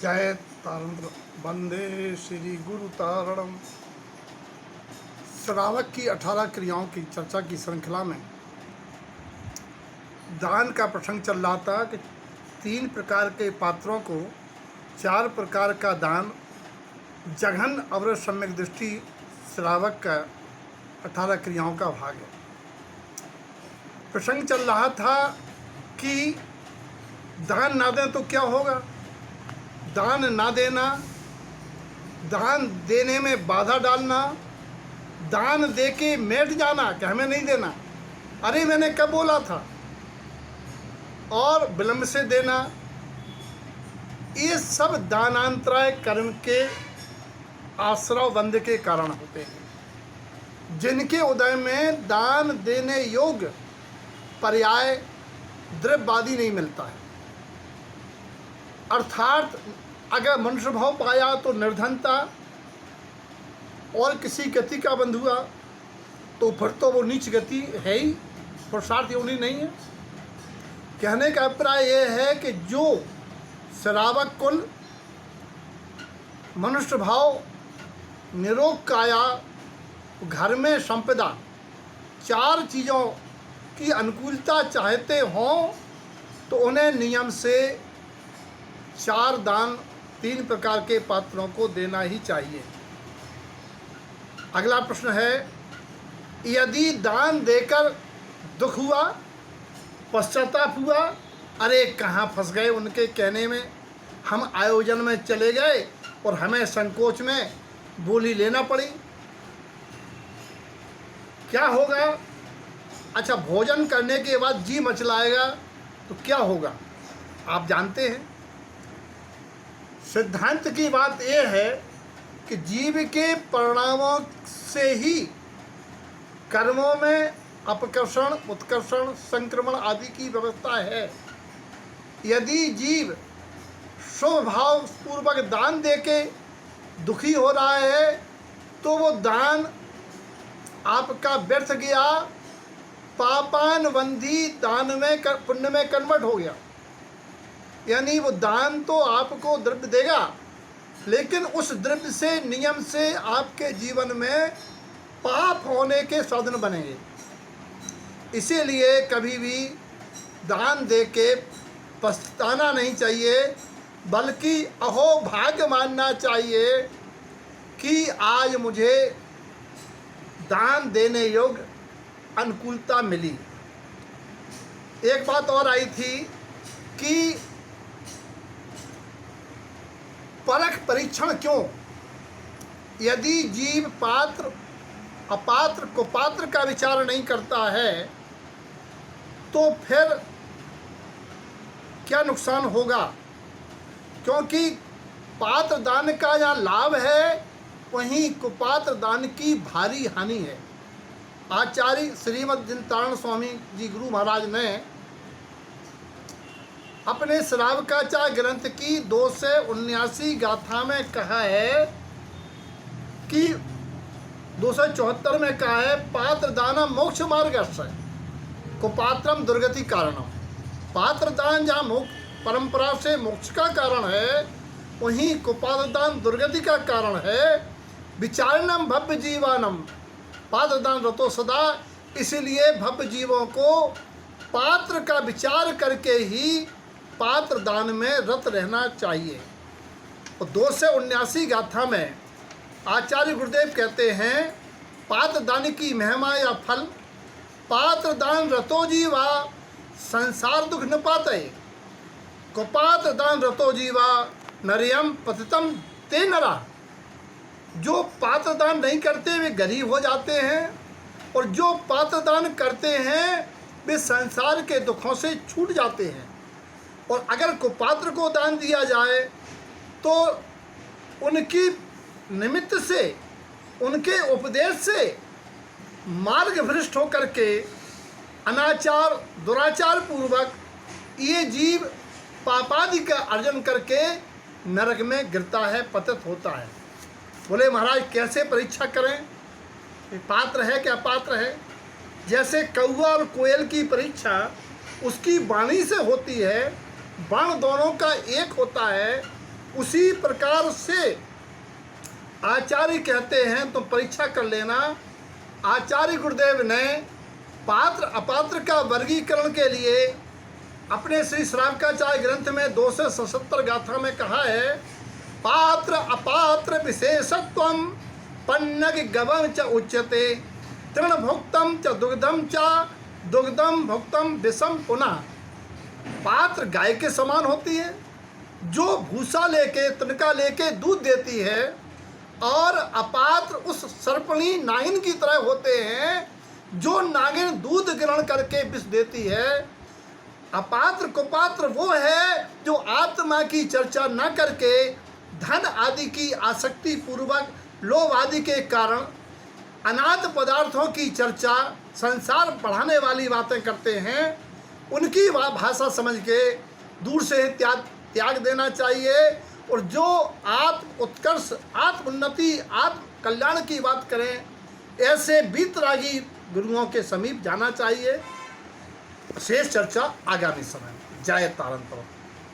जय तारण वंदे श्री गुरु तारणम। श्रावक की 18 क्रियाओं की चर्चा की श्रृंखला में दान का प्रसंग चल रहा था कि 3 प्रकार के पात्रों को 4 प्रकार का दान जघन अवर सम्यक दृष्टि श्रावक का 18 क्रियाओं का भाग है। प्रसंग चल रहा था कि दान ना दें तो क्या होगा, दान ना देना, दान देने में बाधा डालना, दान देके बैठ जाना कि हमें नहीं देना, अरे मैंने कब बोला था, और विलंब से देना, ये सब दानांतराय कर्म के आश्रव बंध के कारण होते हैं, जिनके उदय में दान देने योग्य पर्याय द्रव्यवादी नहीं मिलता है। अर्थात अगर मनुष्य भाव पाया तो निर्धनता और किसी गति का बंध हुआ तो फिर तो वो नीच गति है ही, पुरुषार्थ योनि नहीं है। कहने का अभिप्राय यह है कि जो श्रावक कुल मनुष्य भाव, निरोग काया, घर में संपदा, 4 चीज़ों की अनुकूलता चाहते हों तो उन्हें नियम से 4 दान 3 प्रकार के पात्रों को देना ही चाहिए। अगला प्रश्न है, यदि दान देकर दुख हुआ, पश्चाताप हुआ, अरे कहाँ फंस गए उनके कहने में, हम आयोजन में चले गए और हमें संकोच में बोली लेना पड़ी, क्या होगा? अच्छा, भोजन करने के बाद जी मचलाएगा तो क्या होगा, आप जानते हैं। सिद्धांत की बात यह है कि जीव के परिणामों से ही कर्मों में अपकर्षण, उत्कर्षण, संक्रमण आदि की व्यवस्था है। यदि जीव शुभ भाव पूर्वक दान देके दुखी हो रहा है तो वो दान आपका व्यर्थ गया, पापानुबंधी दान में पुण्य में कन्वर्ट हो गया। यानी वो दान तो आपको द्रव्य देगा, लेकिन उस द्रव्य से नियम से आपके जीवन में पाप होने के साधन बनेंगे। इसीलिए कभी भी दान दे के पछताना नहीं चाहिए, बल्कि अहो भाग्य मानना चाहिए कि आज मुझे दान देने योग्य अनुकूलता मिली। एक बात और आई थी कि परख परीक्षण क्यों? यदि जीव पात्र अपात्र कुपात्र का विचार नहीं करता है तो फिर क्या नुकसान होगा? क्योंकि पात्र दान का जहाँ लाभ है वहीं कुपात्र दान की भारी हानि है। आचार्य श्रीमद् दिनतारण स्वामी जी गुरु महाराज ने अपने श्रावकाचार्य ग्रंथ की 279 गाथा में कहा है कि 274 में कहा है, पात्र दानम मोक्ष मार्गस्य कुपात्रम दुर्गति कारणम। पात्र दान जहाँ परंपरा से मोक्ष का कारण है, वहीं कुपात्र दान दुर्गति का कारण है। विचारणम भव्य जीवानम पात्र दान रतो सदा। इसीलिए भव्य जीवों को पात्र का विचार करके ही पात्र दान में रत रहना चाहिए। और 279 गाथा में आचार्य गुरुदेव कहते हैं, पात्र दान की महिमा या फल, पात्र दान रतो जीवा संसार दुख न पाते, कुपात्र दान रतो जीवा नरियम पतितम ते नरा। जो पात्र दान नहीं करते वे गरीब हो जाते हैं, और जो पात्र दान करते हैं वे संसार के दुखों से छूट जाते हैं। और अगर कुपात्र को दान दिया जाए तो उनकी निमित्त से, उनके उपदेश से मार्ग भ्रष्ट होकर के अनाचार दुराचार पूर्वक ये जीव पापादि का अर्जन करके नरक में गिरता है, पतित होता है। बोले महाराज कैसे परीक्षा करें, पात्र है क्या अपात्र है? जैसे कौवा और कोयल की परीक्षा उसकी वाणी से होती है, बाण दोनों का एक होता है, उसी प्रकार से आचार्य कहते हैं, तो परीक्षा कर लेना। आचार्य गुरुदेव ने पात्र अपात्र का वर्गीकरण के लिए अपने श्री श्रावकाचार्य ग्रंथ में 277 गाथा में कहा है, पात्र अपात्र विशेषत्वम पन्नग गवम च उच्यते, तृण भुक्तम च दुग्धम भुक्तम विषम पुनः। पात्र गाय के समान होती है जो भूसा लेके तनका लेके दूध देती है, और अपात्र उस सर्पणी नागिन की तरह होते हैं जो नागिन दूध ग्रहण करके विष देती है। अपात्र कुपात्र वो है जो आत्मा की चर्चा न करके धन आदि की आसक्ति पूर्वक लोभ आदि के कारण अनाथ पदार्थों की चर्चा, संसार बढ़ाने वाली बातें करते हैं। उनकी भाषा समझ के दूर से त्याग देना चाहिए, और जो आत्म उत्कर्ष, आत्म उन्नति, आत्म कल्याण की बात करें, ऐसे वीतरागी गुरुओं के समीप जाना चाहिए। शेष चर्चा आगामी समय में। जय तारण।